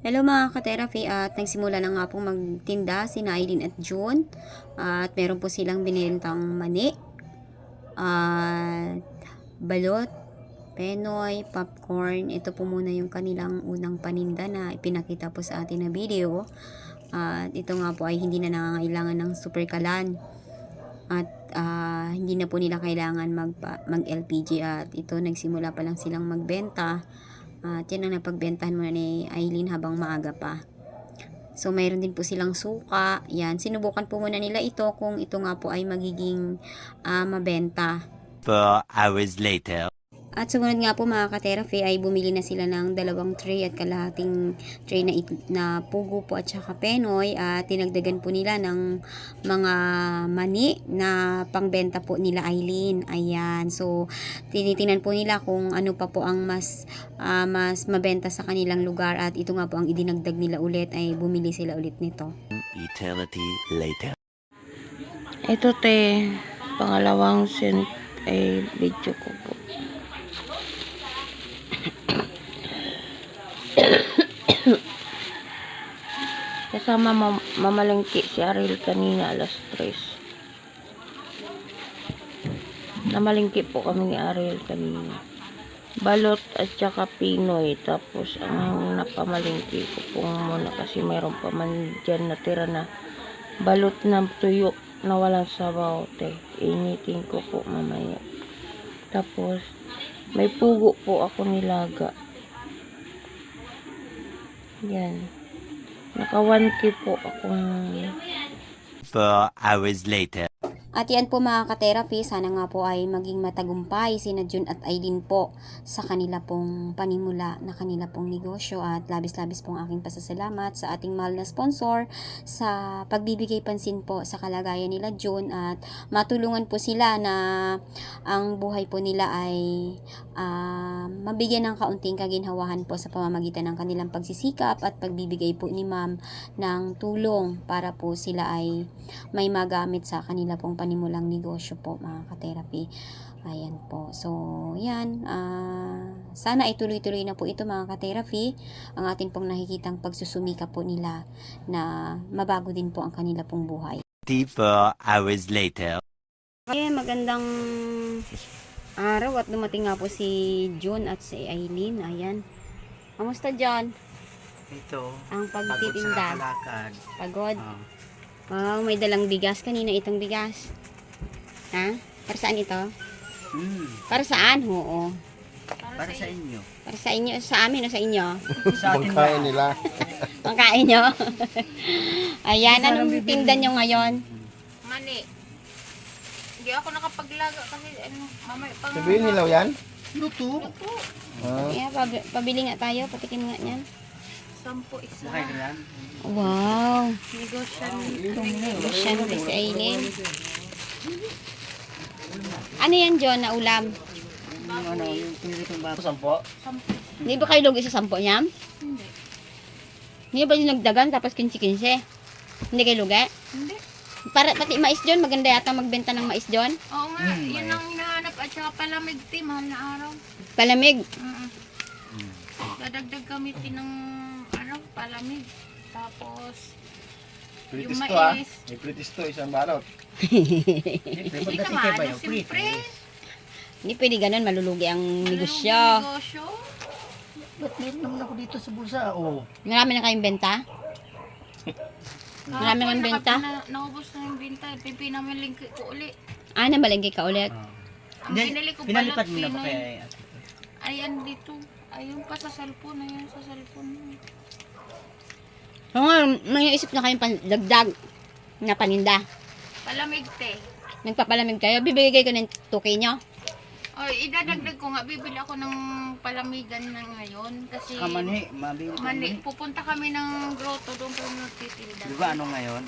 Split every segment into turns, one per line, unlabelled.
Hello mga ka-therapy, at nagsimula na nga pong magtinda si Aileen at June, at meron po silang binilintang mani at balot, penoy, popcorn. Ito po muna yung kanilang unang paninda na ipinakita po sa atin na video, at ito nga po ay hindi na nangangailangan ng super kalan at hindi na po nila kailangan mag LPG, at ito nagsimula pa lang silang magbenta. At yan ang napagbentahan muna ni Aileen habang maaga pa. So, mayroon din po silang suka. Yan, sinubukan po muna nila ito kung ito nga po ay magiging mabenta.
4 hours later.
At sumunod nga po mga ka-therapy ay bumili na sila ng 2 tray at kalahating tray na pugo po at saka penoy, at tinagdagan po nila ng mga mani na pangbenta po nila Aileen. Ayan, so tinitingnan po nila kung ano pa po ang mas mabenta sa kanilang lugar, at ito nga po ang idinagdag nila ulit, ay bumili sila ulit nito.
Eternity later.
Ito pangalawang video ko po. Kasama mamalengke si Ariel kanina alas 3. Namalengke po kami ni Ariel kanina. Balot at saka pinoy. Tapos ang napamalengke ko po muna kasi mayroon pa man dyan natira na balot na tuyo na walang sabaw. Initin ko po mamaya. Tapos may pugo po ako nilaga. Yan. Naka 1K po akong
4 hours later.
At yan po mga ka-therapy, sana nga po ay maging matagumpay sina June at Aileen po sa kanila pong panimula na kanila pong negosyo, at labis-labis pong aking pasasalamat sa ating mahal na sponsor sa pagbibigay pansin po sa kalagayan nila June, at matulungan po sila na ang buhay po nila ay mabigyan ng kaunting kaginhawahan po sa pamamagitan ng kanilang pagsisikap at pagbibigay po ni ma'am ng tulong para po sila ay may magamit sa kanila pong panimulang negosyo po mga ka-therapy. Ayan po. So, yan. Sana ay tuloy-tuloy na po ito mga ka-therapy. Ang atin pong nakikitang pagsusumika po nila na mabago din po ang kanila pong buhay.
4 hours later.
Okay, magandang araw, at dumating nga po si June at si Aileen. Ayan. Kamusta, John?
Ito,
Ang
pagod
pagtitinda.
sa kalakad.
Pagod?
Oh.
Wow, may dalang bigas. Kanina itong bigas. Ha? Para saan ito? Para saan? Oo.
Para sa inyo.
Para sa inyo, sa amin o sa inyo?
Sa atin
Pagkain nila.
Pangkain nyo? Ayan, anong tinda nyo ngayon?
Mani. Hindi ako nakapaglaga kasi mamay pang
Sabihin nilaw yan?
Luto.
Yeah, pabili nga tayo, patikim nga niyan.
10 isa.
Bakay ka yan?
Wow.
Negosyo.
Siya si Aileen. Ano yan, John, na ulam?
Ano, yung pinilitong bago. 10?
Hindi ba kayo lugi sa 10 niya?
Hindi.
Hindi ba yung nagdagan tapos 15-15? Hindi kayo lugi?
Hindi.
Para pati mais, John, maganda yata magbenta ng mais, John.
Oo nga, yun ang hinahanap at saka palamig mahal na araw.
Palamig.
Dadagdag kami ng palamig. Tapos yung
Pritisto ah.
mais.
May pritisto, isang balot.
Hindi naman, siyempre.
Hindi pwede ganun, malulugi ang negosyo.
Negosyo.
Ba't meron naman ako dito sa bulsa? Oh.
Marami na kayong benta? Marami kang benta?
Naubos na yung benta. Pinamalink ko uli.
Nabalengke ka ulit.
Ang binili ko
Pinalipat mo na ba
Pinoy.
kaya?
Ayan dito. Ayun pa sa cellphone. Ayan sa cellphone.
So ngayon, may isip na kayong dagdag na paninda.
Palamig
Nagpapalamig kayo, bibigay ko ng 2K nyo.
Oy, idadagdag ko nga. Bibili ako ng palamigan na ngayon. Kasi
Kamani, mabili.
mani, pupunta kami ng grotto doon kami nagtitinda.
Di ba ano ngayon?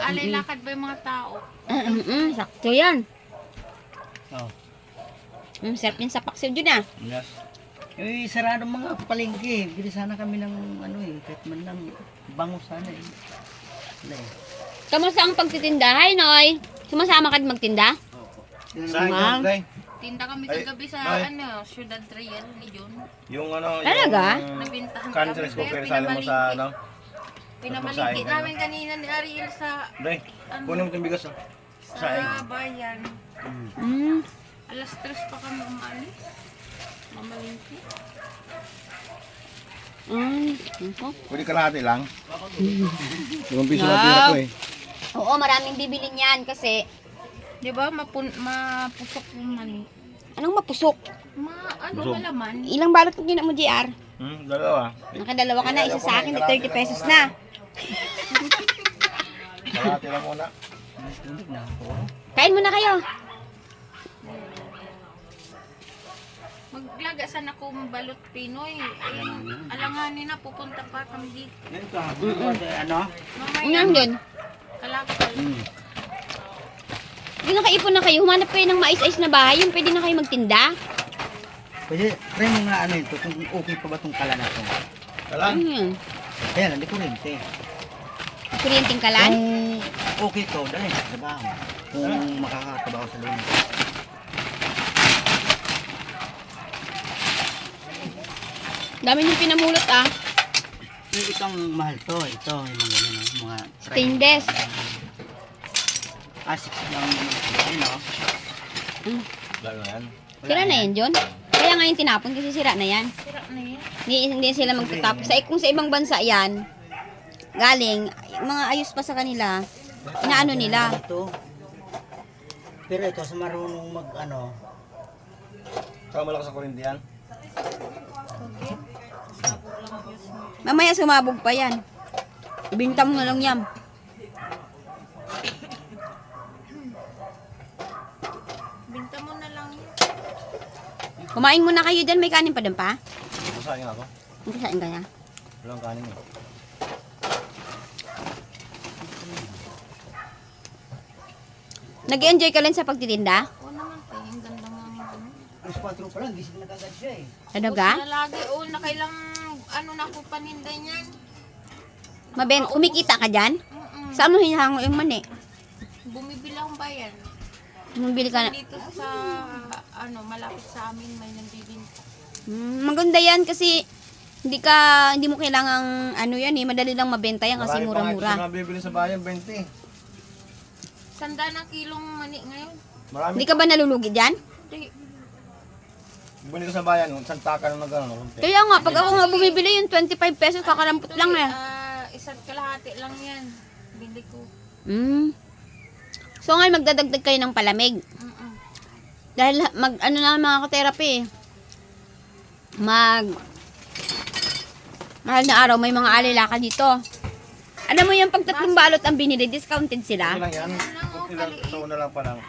Alay lakad ba yung mga tao?
Sakto yan.
Oh.
Sarap yung sapak siya dyan ah.
Yes. Eh, sarado mga palengke. Bili sana kami ng kahit man lang bango sana eh. Wala eh.
Kamusta ang pagtitinda? Hi, Noy. Sumasama ka din magtinda?
Saan
Ma'am.
yan, Day?
Nagtinda kami
Ay,
kagabi sa
Nay.
Ciudad Real ni John.
Yung ano,
Talaga?
Nabintahan
country
kami.
cooker, sali mo sa ano.
Pinamalingki
Pagkain,
namin kanina ni Ariel sa
Day, kunin mo itong bigas ah. Saing.
bayan.
Mm.
Alas 3 pa kami umalis. Mamalingki.
Ako.
Pwede kalahati lang. 5 piso na pira ko eh.
Oo, maraming bibili niyan kasi
Di ba mapusok yung mani?
anong mapusok?
Busog.
Malaman.
Ilang balot mo mo, JR?
Dalawa.
Nakadalawa ka na, isa sa akin, 30 pesos na.
Kalahati lang muna.
Tubig na ako.
Kain muna kayo.
Maglaga sana akong balot Pinoy. Alanganin na, pupunta pa kami dito.
Ganito ano?
Mamaya,
Unang din.
kalakal.
Hindi nakaipon na kayo, humanap kayo ng mais-ayos na bahay, yung pwede na kayo magtinda.
Pwede, try mo nga ano ito, kung okay pa ba itong kalan na ito.
Kalan?
Ano yan?
Kaya lang, di kurente.
Kuryenteng kalan?
Kung okay to, dali, trabaho. Kung makakatrabaho sa lunes.
Dami nyung pinamulot ah.
Itong mahal to, ito, yung mga ganyan, mga
Stainless.
asics lang, ayun o.
Lalo na yan.
Sira na yan, John. Kaya nga yung tinapon kasi sira na yan.
Sira na yan.
Hindi sila magtatapos. Kung sa ibang bansa yan, galing, mga ayos pa sa kanila, inaano nila.
Ito. Pero ito, sa marunong mag, ano,
Saka malakas sa kurente yan.
Mamaya sumabog pa yan. Ibinta mo na lang yan.
Binta mo na lang yan.
Kumain muna kayo dyan. May kanin pa dun pa?
Masayang ako.
Hindi kain ka na.
Walang kanin eh.
Nag-enjoy ka lang sa pagtitinda?
Oo naman tayo, ang ganda nga ng ano.
alas 4 pa lang, gising na kagad siya eh.
Ano ka?
Na lagi, nakailang ano na ako paninda niyan.
Kumikita ka dyan? Saan mo hinahango yung mani?
Bumibili akong bayan.
Bumibili ka na.
Dito sa, malapit sa amin may nagbibinta.
Maganda yan kasi hindi mo kailangang ano yan eh. Madali lang mabenta yan kasi
Marami pa nga ito
mura-mura.
sa mga bibili sa bayan, 20.
Sanda ng kilong mani ngayon.
Marami.
Hindi ka ba nalulugi dyan?
Hindi.
Bumili ko sa bayan, santaka na nagano.
Kaya nga, pag ako nga bumibili yung 25 pesos, kakarampot lang eh.
Isa't kalahati lang yan. Bili ko.
So ngayon magdadagdag kayo ng palamig. Dahil ano na mga ka-therapy, mahal na araw, may mga alilaka dito. Alam mo yung pag 3 balot ang binili, discounted sila.
Okay lang yan. Ilang taon na lang pa lang.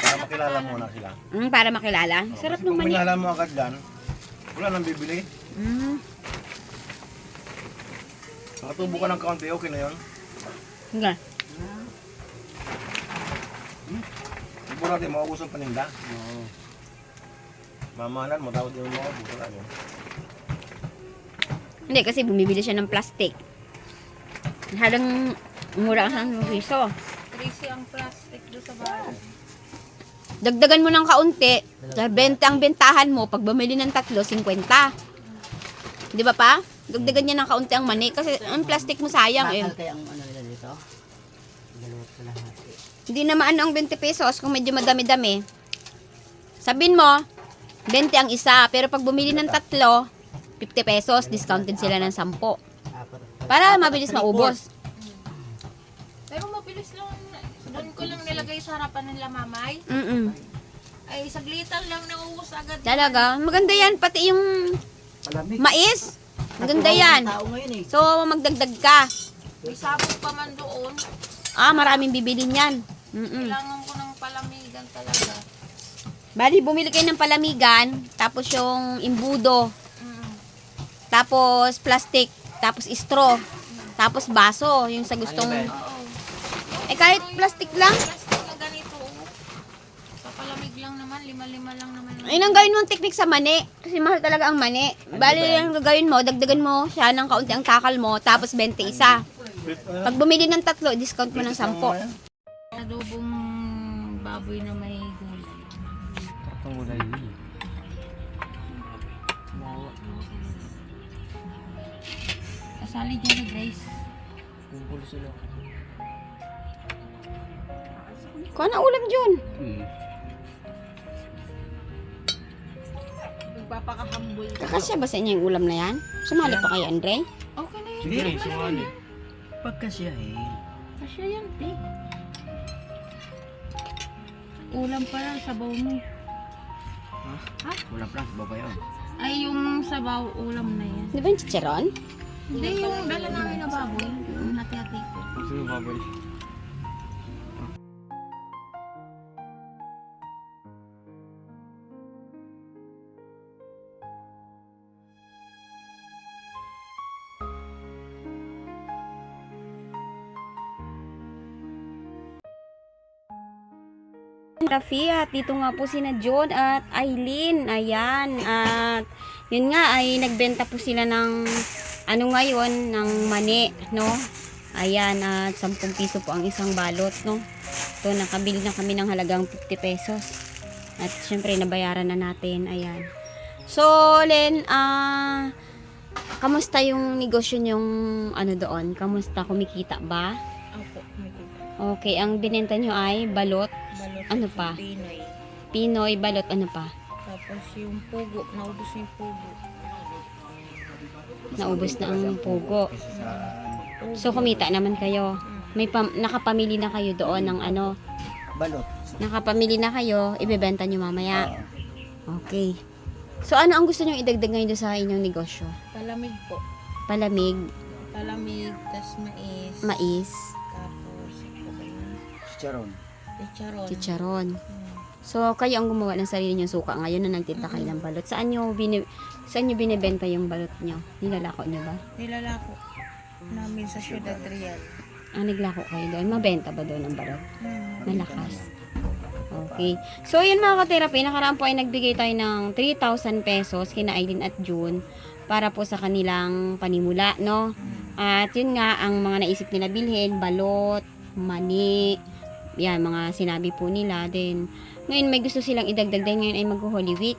Para makilala muna sila.
Para makilala. Sarap ng
Kung
mani.
minala mo agad yan, wala nang bibili. Nakatubo ka ng kaunti, okay na yun.
Nga.
Ibo natin, maubos ang paninda. Mamahalan mo, tapos yung maubos. Wala yun.
Hindi, kasi bumibili siya ng plastic. Halang mura ang piso.
13 ang plastic doon sa bahay.
Dagdagan mo ng kaunti, dahil ang bentahan mo, pag bumili ng 3, 50. Di ba pa? Dagdagan niya ng kaunti ang mani, kasi ang plastic mo sayang eh.
Bakal kaya ang ano nila dito? Dalawat sa lahat.
Hindi na maano ang 20 pesos kung medyo madami-dami. Sabihin mo, 20 ang isa, pero pag bumili ng 3, 50 pesos, discounted sila ng 10. Para mabilis maubos.
Pero mabilis lang. Doon ko lang nilagay sa harapan nila mamay. Ay, saglitan lang nauubos agad.
Talaga, maganda yan, pati yung
Palamig.
mais. Maganda yan.
Tao ngayon eh.
So, magdagdag ka.
May sabog pa man doon.
Maraming bibili niyan.
Kailangan ko ng palamigan talaga.
Bali, bumili kayo ng palamigan, tapos yung imbudo, tapos plastic, tapos straw, tapos baso, yung sa gustong... kahit plastic lang.
Plastic na ganito. Sa palamig lang naman, 5-5 lang naman.
Ayun ang gawin mong technique sa mani. Kasi mahal talaga ang mani. Bali, yung gagawin mo, dagdagan mo siya ng kaunti ang takal mo, tapos 20 isa. Pag bumili ng 3, discount mo ng 10.
Adobong baboy na may gulay.
Itong gulay.
Kasali dyan na Grace.
Kumpul sila.
Kung ano ulam dyan?
Magpapakahambol.
Kakasya ba sa inyo yung ulam na yan? Sumali pa kayo, Andre?
Okay na yun.
Hindi, sumali. Pagkasyahin.
Kasya yan, te. Ulam pa lang, sabaw mo.
Wala pa, baba yun.
Ay, yung sabaw, ulam na yan.
Di ba yung chicharon?
Hindi, yung dala namin na baboy. Yung hati-hati ko.
Sino baboy?
Rafi, at dito nga po sina John at Aileen. Ayan. At yun nga ay nagbenta po sila ng ano ngayon, ng mani, no? Ayan, at 10 piso po ang isang balot, no? Ito, nakabili na kami ng halagang 50 pesos. At syempre, nabayaran na natin. Ayan. So, Len, kamusta yung negosyo yung ano doon? Kamusta? Kumikita ba?
Opo, makita.
Okay, ang binenta nyo ay balot.
Balot.
Ano pa?
Pinoy.
Pinoy, balot, ano pa?
Tapos yung pugo, naubos yung pugo.
Naubos na ang pugo. So, kumita naman kayo. May nakapamili na kayo doon ng ano.
Balot.
Nakapamili na kayo, ibebenta nyo mamaya. Okay. So, ano ang gusto nyo idagdag ngayon doon sa inyong negosyo?
Palamig po.
Palamig,
Palamig, tas mais.
mais,
Tapos, ito ba yun?
Chicharon.
Chicharon.
chicharon. So, kayo ang gumawa ng sarili nyo suka ngayon na nagtinda kayo ng balot. Saan nyo binibenta yung balot nyo? Nilalako nyo ba?
Nilalako namin sa Ciudad Real.
Naglako kayo doon. Mabenta ba doon ang balot?
Hmm.
Malakas. Okay. So, yun mga ka-therapy, nakaraan po ay nagbigay tayo ng 3,000 pesos kina Aileen at June para po sa kanilang panimula, no? At yun nga, ang mga naisip nila bilhin, balot, mani, yan, mga sinabi po nila. Then, ngayon may gusto silang idagdag dahil ngayon ay mag-Holy Week,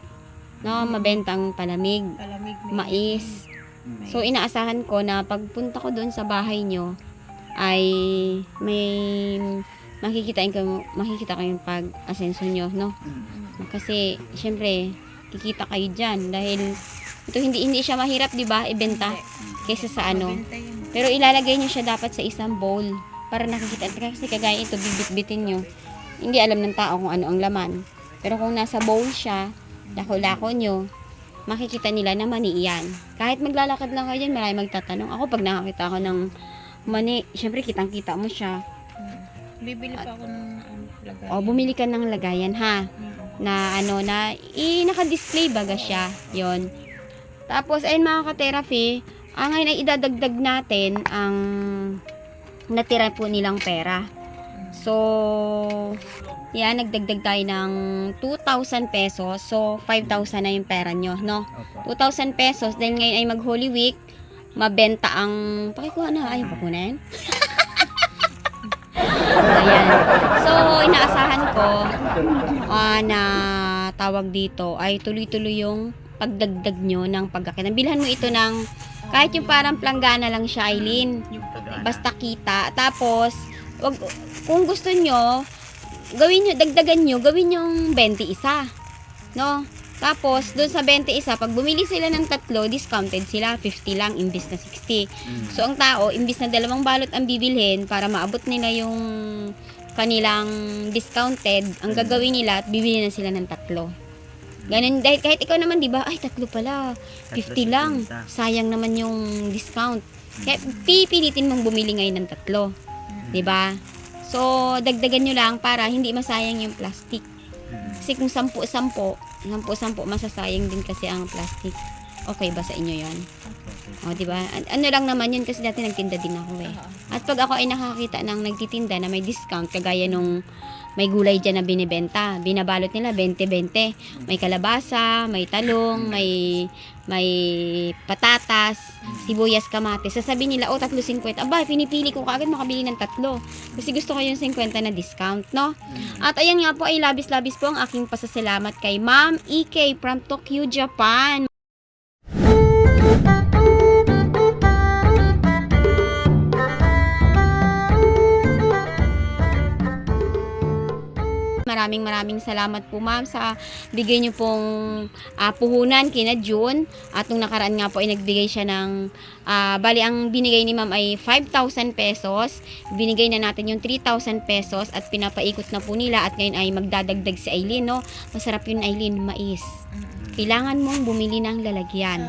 no? Mabenta ang palamig,
Palamig
mais. So, inaasahan ko na pagpunta ko doon sa bahay nyo, ay may makikita kayong pag-asenso nyo, no? Kasi, syempre, kikita kayo dyan dahil ito hindi siya mahirap, di ba? Ibenta kaysa sa ano.
Benta yun.
Pero ilalagay nyo siya dapat sa isang bowl para nakikita. Kasi kagaya ito, bibit-bitin nyo. Hindi alam ng tao kung ano ang laman. Pero kung nasa bowl siya, lako-lako nyo, makikita nila na mani iyan. Kahit maglalakad lang kayo dyan, marami magtatanong. Ako, pag nakakita ako ng mani, syempre kitang-kita mo siya.
Bibili pa ako ng lagay.
O, bumili ka ng lagayan, ha? Na ano, na naka-display baga siya. Yon. Tapos, ayun mga ka-therapy, ngayon ay idadagdag natin ang natira po nilang pera. So, yan, nagdagdag tayo ng 2,000 pesos. So, 5,000 na yung pera nyo, no? 2,000 pesos. Dahil ngayon ay mag-Holy Week, mabenta ang... Pakikuha na, ayaw pa kunin. Ayan. So, inaasahan ko na tawag dito ay tuloy-tuloy yung pagdagdag nyo ng pagkakita. Bilhan mo ito ng kahit yung parang planggana lang siya, Aileen. Basta kita. Tapos, kung gusto nyo, dagdagan nyo, gawin yung 20 isa. No? Tapos, doon sa 20 isa, pag bumili sila ng 3, discounted sila, 50 lang, imbis na 60. So, ang tao, imbis na 2 balot ang bibilhin, para maabot nila yung kanilang discounted, ang gagawin nila, bibili na sila ng 3. Ganun, dahil kahit ikaw naman, di ba, ay, 3 pala, 50 lang, sayang naman yung discount. Kaya, pipilitin mong bumili ngayon ng 3. Di ba? So, dagdagan nyo lang para hindi masayang yung plastic. Kasi kung 10 masasayang din kasi ang plastic. Okay ba sa inyo yon? O, di ba? Ano lang naman yun kasi dati nagtinda din ako eh. At pag ako ay nakakita ng nagtitinda na may discount, kagaya nung may gulay dyan na binibenta. Binabalot nila 20-20. May kalabasa, may talong, may patatas, sibuyas, kamatis. Sasabihin nila, 3.50. Aba, pinipili ko kaagad makabili ng 3. Kasi gusto ko yung 50 na discount, no? At ayan nga po ay labis-labis po ang aking pasasalamat kay Ma'am EK from Tokyo, Japan. Maraming salamat po ma'am sa bigay niyo pong puhunan kina June. At nung nakaraan nga po ay nagbigay siya ng bali ang binigay ni ma'am ay 5,000 pesos. Binigay na natin yung 3,000 pesos at pinapaikot na po nila at ngayon ay magdadagdag si Aileen, no? Masarap yun Aileen, mais. Kailangan mong bumili ng lalagyan,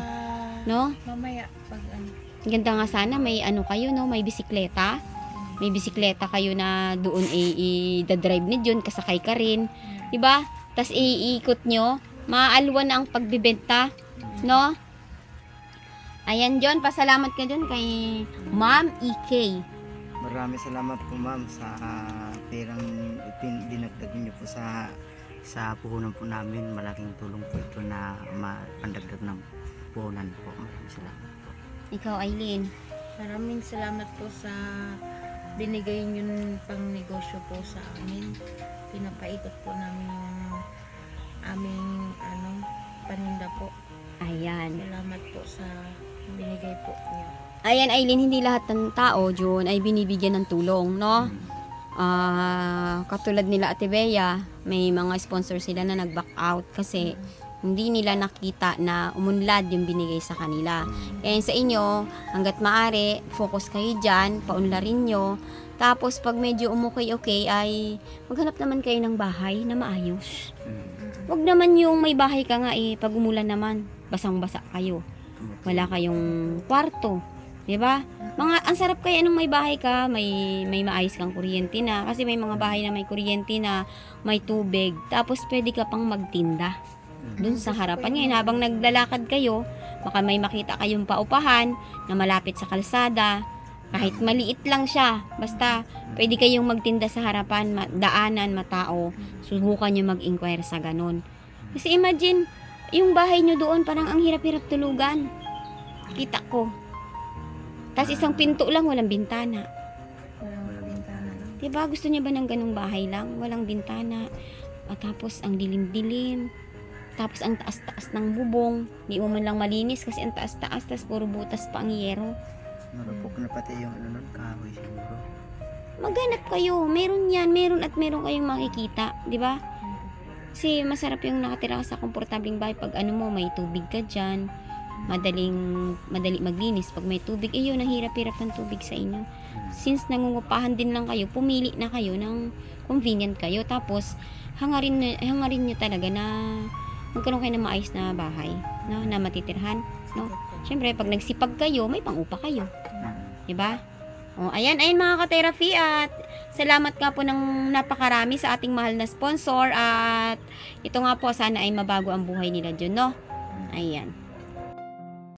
no?
Mamaya, pag ano.
Ganda nga sana may ano kayo, no? May bisikleta. May bisikleta kayo na doon i-drive ni Jun, kasakay ka rin. Diba? Tapos iikot nyo. Maalwan na ang pagbibenta. No? Ayan, John. Pasalamat ka dun kay Ma'am EK.
Maraming salamat po ma'am sa perang dinagdag niyo po sa puhunan po namin. Malaking tulong po ito na pandagdag ng puhunan po. Maraming salamat po.
Ikaw, Aileen.
Maraming salamat po sa binigay yung pang negosyo po sa amin. Pinapaikot po namin yung aming paninda po.
Ayan.
Salamat po sa binigay po niyo.
Ayan, Aileen, hindi lahat ng tao, John, ay binibigyan ng tulong, no? Katulad nila Ate Bea, may mga sponsor sila na nag-back out kasi hindi nila nakita na umunlad yung binigay sa kanila. Kaya sa inyo, hanggat maaari, focus kayo dyan, paunlarin nyo. Tapos pag medyo umukay-okay ay maghanap naman kayo ng bahay na maayos. Wag naman yung may bahay ka nga pag umulan naman, basang-basa kayo. Wala kayong kwarto. 'Di ba? Ang sarap kaya nung may bahay ka, may maayos kang kuryente na. Kasi may mga bahay na may kuryente na, may tubig. Tapos pwede ka pang magtinda dun sa harapan. Ngayon, habang naglalakad kayo, baka may makita kayong paupahan na malapit sa kalsada. Kahit maliit lang siya, basta pwede kayong magtinda sa harapan, daanan, matao. Subukan nyo mag-inquire sa ganun. Kasi imagine, yung bahay nyo doon, parang ang hirap-hirap tulugan. Kita ko. Tapos isang pinto lang, walang bintana.
Walang bintana lang.
Diba, gusto niya ba ng ganung bahay lang? Walang bintana. At tapos, ang dilim-dilim. Tapos, ang taas-taas ng bubong. Di mo man lang malinis kasi ang taas-taas. Tapos, puro butas pa ang yero.
Marupok na pati yung kahoy siguro.
Maghanap kayo. Meron yan. Meron at meron kayong makikita. Di ba? Kasi masarap yung nakatira ka sa komportabling bahay. Pag may tubig ka dyan. Madali maglinis. Pag may tubig, yun, ang hirap-hirap ng tubig sa inyo. Since nangungupahan din lang kayo, pumili na kayo ng convenient kayo. Tapos, hangarin nyo talaga na magkaroon kayo ng maayos na bahay, no, na matitirhan, no. Siyempre, pag nagsipag kayo, may pangupa kayo. Diba? Ayan mga ka-therapy, at salamat nga po ng napakarami sa ating mahal na sponsor, at ito nga po, sana ay mabago ang buhay nila dyan, no. Ayan.